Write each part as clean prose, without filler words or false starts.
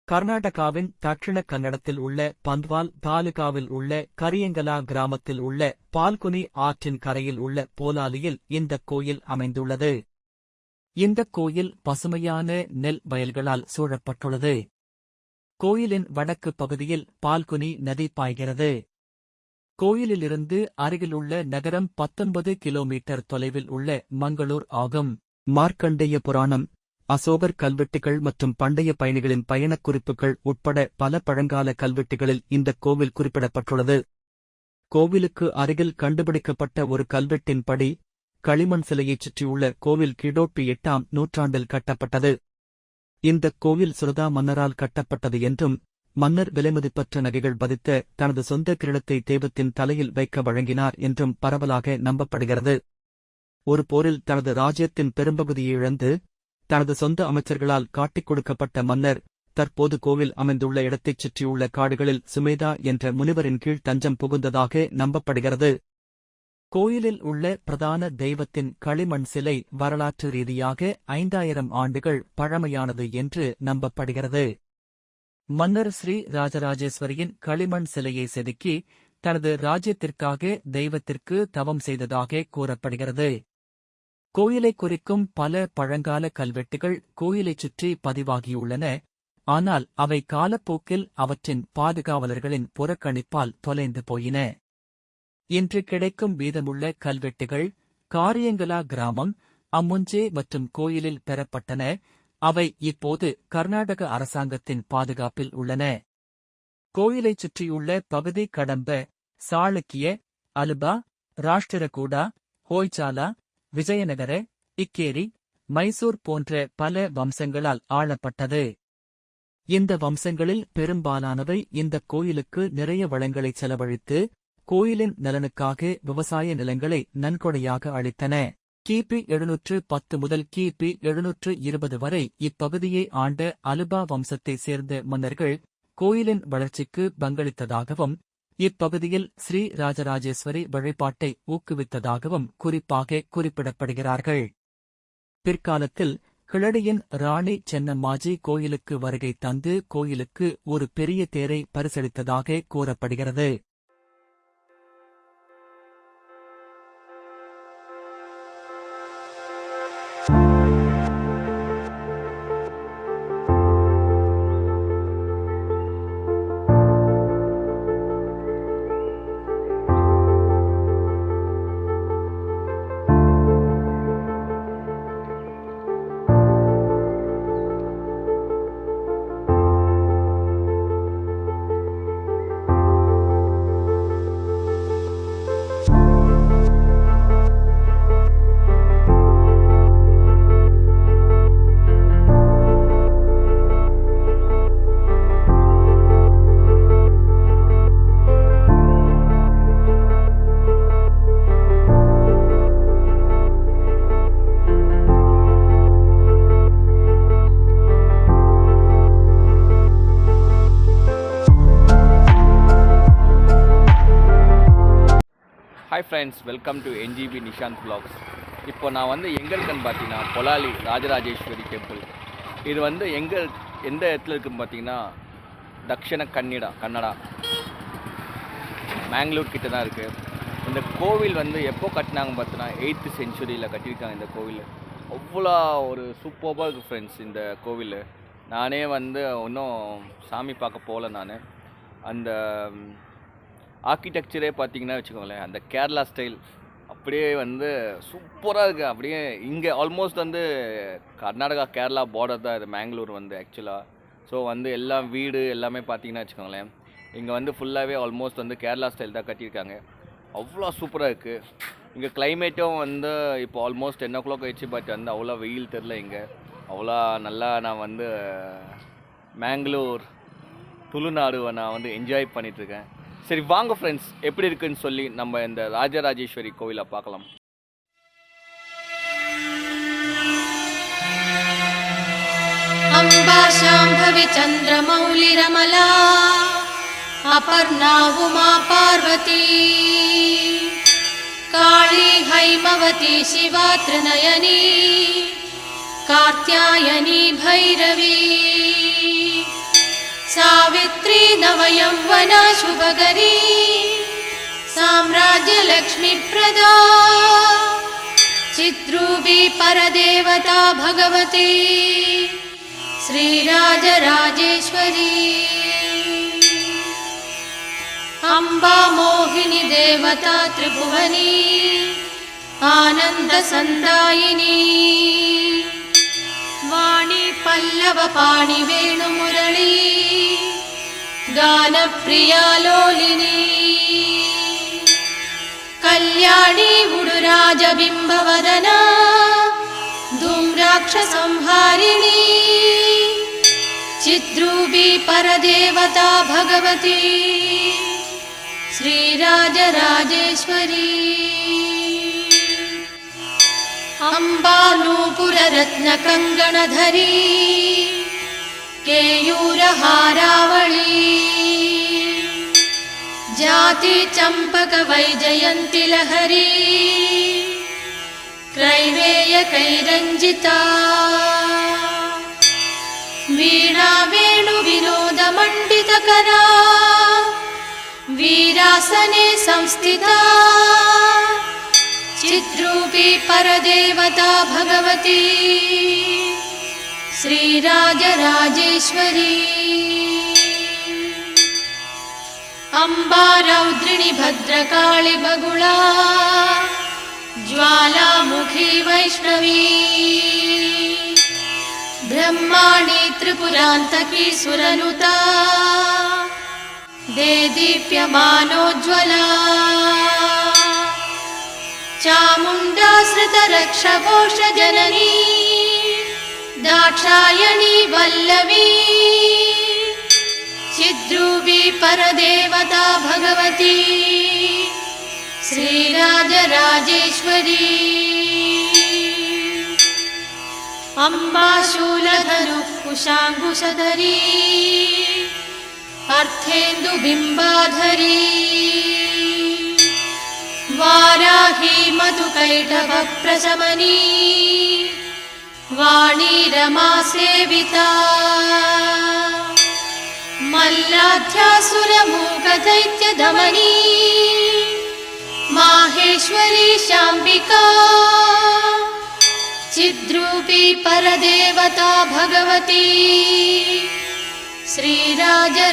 கர்நாடகாவின் தட்சிண கன்னடத்தில் உள்ள பந்த்வால் தாலுகாவில் உள்ள கரியங்கலா கிராமத்தில் உள்ள பால்குனி ஆற்றின் கரையில் உள்ள போலாலியில் இந்தக் கோயில் அமைந்துள்ளது. இந்தக் கோயில் பசுமையான நெல் வயல்களால் சூழப்பட்டுள்ளது. கோயிலின் வடக்கு பகுதியில் பால்குனி நதி பாய்கிறது. கோயிலிலிருந்து அருகிலுள்ள நகரம் 19 கிலோமீட்டர் தொலைவில் உள்ள மங்களூர் ஆகும். மார்க்கண்டேய புராணம், அசோகர் கல்வெட்டுகள் மற்றும் பண்டைய பயணிகளின் பயணக் குறிப்புகள் உட்பட பல பழங்கால கல்வெட்டுகளில் இந்தக் கோவில் குறிப்பிடப்பட்டுள்ளது. கோவிலுக்கு அருகில் கண்டுபிடிக்கப்பட்ட ஒரு கல்வெட்டின்படி களிமண் சிலையைச் சுற்றியுள்ள கோவில் கிடோப்பி 8ஆம் நூற்றாண்டில் கட்டப்பட்டது. இந்தக் கோவில் சுரதா மன்னரால் கட்டப்பட்டது என்றும், மன்னர் விலைமதிப்பற்ற நகைகள் பதித்த தனது சொந்த கிரீடத்தை தெய்வத்தின் தலையில் வைக்க வழங்கினார் என்றும் பரவலாக நம்பப்படுகிறது. ஒரு போரில் தனது ராஜ்யத்தின் பெரும்பகுதியை இழந்து தனது சொந்த அமைச்சர்களால் காட்டிக் கொடுக்கப்பட்ட மன்னர் தற்போது கோவில் அமைந்துள்ள இடத்தைச் சுற்றியுள்ள காடுகளில் சுமேதா என்ற முனிவரின் கீழ் தஞ்சம் புகுந்ததாக நம்பப்படுகிறது. கோயிலில் உள்ள பிரதான தெய்வத்தின் களிமண் சிலை வரலாற்று ரீதியாக 5000 ஆண்டுகள் பழமையானது என்று நம்பப்படுகிறது. மன்னர் ஸ்ரீ ராஜராஜேஸ்வரியின் களிமண் சிலையை செதுக்கி தனது ராஜ்யத்திற்காக தெய்வத்திற்கு தவம் செய்ததாக கூறப்படுகிறது. கோயிலை குறிக்கும் பல பழங்கால கல்வெட்டுகள் கோயிலைச் சுற்றி பதிவாகியுள்ளன. ஆனால் அவை காலப்போக்கில் அவற்றின் பாதுகாவலர்களின் புறக்கணிப்பால் தொலைந்து போயின. இன்று கிடைக்கும் மீதமுள்ள கல்வெட்டுகள் காரியங்கலா கிராமம், அம்முஞ்சே மற்றும் கோயிலில் பெறப்பட்டன. அவை இப்போது கர்நாடக அரசாங்கத்தின் பாதுகாப்பில் உள்ளன. கோயிலைச் சுற்றியுள்ள பகுதி கடம்ப, சாளுக்கிய, அலுபா, ராஷ்டிரகூடா, ஹோய்சாலா, விஜயநகர, இக்கேரி, மைசூர் போன்ற பல வம்சங்களால் ஆளப்பட்டது. இந்த வம்சங்களில் பெரும்பாலானவை இந்தக் கோயிலுக்கு நிறைய வளங்களை செலவழித்து கோயிலின் நலனுக்காக விவசாய நிலங்களை நன்கொடையாக அளித்தன. கிபி 710 முதல் கிபி 720 வரை இப்பகுதியை ஆண்ட அலுபா வம்சத்தைச் சேர்ந்த மன்னர்கள் கோயிலின் வளர்ச்சிக்கு பங்களித்ததாகவும், இப்பகுதியில் ஸ்ரீ ராஜராஜேஸ்வரி வழிபாட்டை ஊக்குவித்ததாகவும் குறிப்பாக குறிப்பிடப்படுகிறார்கள். பிற்காலத்தில் கிளடியின் ராணி சென்னம்மாஜி கோயிலுக்கு வருகை தந்து கோயிலுக்கு ஒரு பெரிய தேரை பரிசளித்ததாக கூறப்படுகிறது. Hi friends, welcome to NGP Nishanth vlogs. இப்போ நான் எங்கே இருக்கேன்னு பார்த்தீங்கன்னா பொலாலி ராஜராஜேஸ்வரி டெம்பிள். இது எந்த இடத்துல இருக்குன்னு பார்த்தீங்கன்னா தக்ஷண கன்னடா மேங்களூர் கிட்ட தான் இருக்குது. இந்த கோவில் எப்போ கட்டினாங்க பார்த்தீங்கன்னா 8th செஞ்சுரியில் கட்டியிருக்காங்க. இந்த கோவில் அவ்வளோ ஒரு சூப்பராக இருக்குது ஃப்ரெண்ட்ஸ். இந்த கோவில் நானே இன்னும் சாமி பார்க்க போகல. நான் அந்த ஆர்கிடெக்சரே பார்த்தீங்கன்னா வச்சுக்கோங்களேன், அந்த கேரளா ஸ்டைல் அப்படியே சூப்பராக இருக்குது. அப்படியே இங்கே ஆல்மோஸ்ட் கர்நாடகா கேரளா பார்டர் தான் இது மேங்களூர் ஆக்சுவலாக. ஸோ எல்லாம் வீடு எல்லாமே பார்த்தீங்கன்னா வச்சுக்கோங்களேன், இங்கே ஃபுல்லாகவே ஆல்மோஸ்ட் கேரளா ஸ்டைல் தான் கட்டியிருக்காங்க. அவ்வளோ சூப்பராக இருக்குது. இங்கே கிளைமேட்டும் இப்போ ஆல்மோஸ்ட் 10 o'clock ஆயிடுச்சு. பட் அவ்வளோ வெயில் தெரில. இங்கே அவ்வளோ நல்லா நான் மேங்களூர் துளுநாடு நான் என்ஜாய் பண்ணிகிட்ருக்கேன். சரி வாங்க ஃப்ரெண்ட்ஸ், எப்படி இருக்குன்னு சொல்லி நம்ம இந்த ராஜராஜேஸ்வரி கோவிலை பார்க்கலாம். அம்பா சாம்பவி சந்திரமௌலிரமலா அபர்ணா உமா பார்வதி காளி ஹைமவதி சிவா த்ரிநயனி காத்யாயனி பைரவி सावित्री नवयौवना शुभकरी साम्राज्यलक्ष्मीप्रदा चिद्रूपी परदेवता भगवती श्रीराजराजेश्वरी अम्बा मोहिनी देवता त्रिभुवनी आनन्दसन्दायिनी वाणी पल्लवपाणि वेणुमुरळी गानप्रिया लोलिनी कल्याणी उडुराजबिम्बवदना धूम्राक्षसंहारिणी चिद्रूपी परदेवता भगवती श्रीराजराजेश्वरी अम्बा नूपुररत्नकङ्गणधरी केयूरहारावळी जाति चम्पकवैजयन्ति लहरी क्रैवेयकैरञ्जिता वीणा वेणुविनोदमण्डितकरा वीरासने संस्थिता चिद्रूपी परदेवता भगवती श्रीराजराजेश्वरी अम्बा रौद्रिणी भद्रकाळि बगुळा ज्वालामुखी वैष्णवी ब्रह्माणी त्रिपुरान्तकी सुरनुता देदीप्यमानोज्ज्वला चामुण्डाश्रितरक्षपोषजननी दाक्षायणी वल्लवी चिद्रूपी परदेवता भगवती श्रीराजराजेश्वरी अम्बा शूलधनुः कुशाङ्कुशधरी अर्थेन्दुबिम्बाधरी वाराही मधुकैटभप्रशमनी वाणी रमासेविता मल्लाध्यासुरमूकदैत्यदमनी माहेश्वरी शाम्बिका चिद्रूपी परदेवता भगवती श्रीराजराजेश्वरी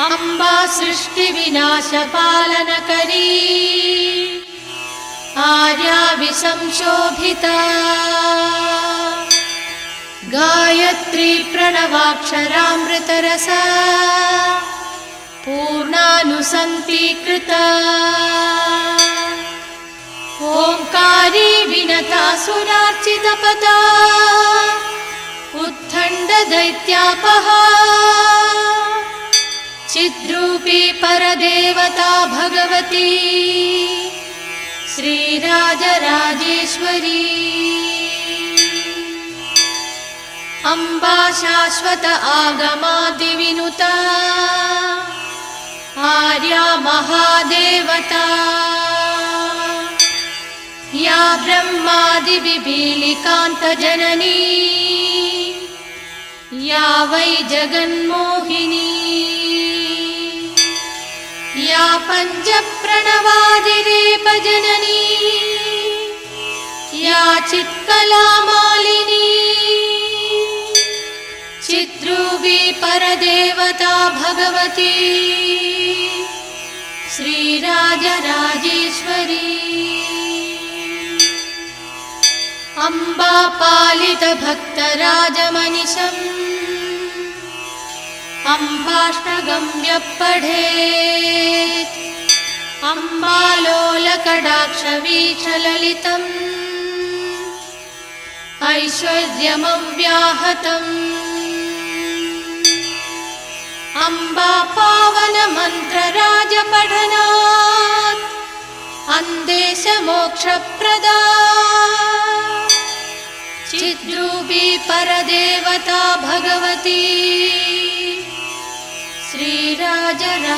अम्बा सृष्टिविनाशपालनकरी आर्या विसंशोभिता गायत्री प्रणवाक्षरामृतरसा पूर्णानुसन्तीकृता ओंकारी विनता सुरार्चितपदा उत्थण्डदैत्यापहा चिद्रूपी परदेवता भगवती श्रीराजराजेश्वरी अम्बा शाश्वत आगमादिविनुता आर्या महादेवता या ब्रह्मादिबिबीलिकान्तजननी या वै जगन्मोहिनी या पञ्चप्रणवादिरेपजननी या चित्कलामालिनी चिद्रूपी परदेवता भगवती श्रीराजराजेश्वरी अम्बा पालितभक्तराजमनिशम् अम्बाष्टगम्य पठेत् अम्बालोलकटाक्षवीक्षललितम् ऐश्वर्यमव्याहतम् अम्बा पावनमन्त्रराजपठनात् अन्देशमोक्षप्रदा चिद्रूपी परदेवता भगवती श्रीराजराजेश्वरी।